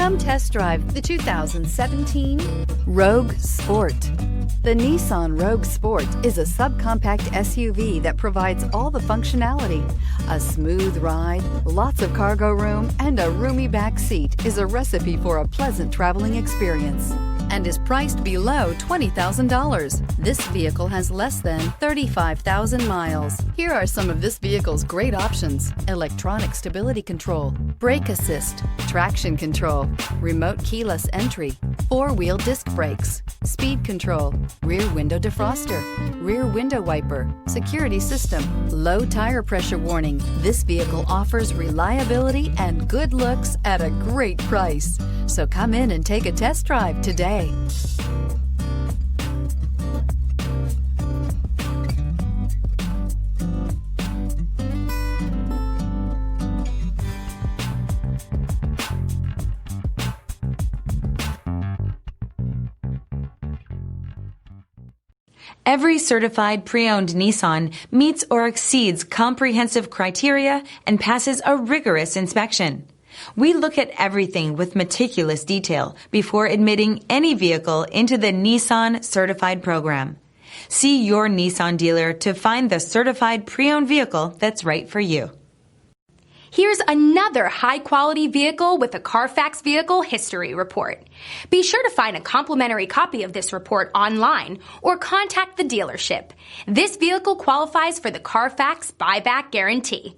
Come test drive the 2017 Rogue Sport. The Nissan Rogue Sport is a subcompact SUV that provides all the functionality. A smooth ride, lots of cargo room, and a roomy back seat is a recipe for a pleasant traveling experience and is priced below $20,000. This vehicle has less than 35,000 miles. Here are some of this vehicle's great options: electronic stability control, brake assist, traction control, remote keyless entry, four-wheel disc brakes, speed control, rear window defroster, rear window wiper, security system, low tire pressure warning. This vehicle offers reliability and good looks at a great price. So come in and take a test drive today. Every certified pre-owned Nissan meets or exceeds comprehensive criteria and passes a rigorous inspection. We look at everything with meticulous detail before admitting any vehicle into the Nissan Certified Program. See your Nissan dealer to find the certified pre-owned vehicle that's right for you. Here's another high-quality vehicle with a Carfax Vehicle History Report. Be sure to find a complimentary copy of this report online or contact the dealership. This vehicle qualifies for the Carfax Buyback Guarantee.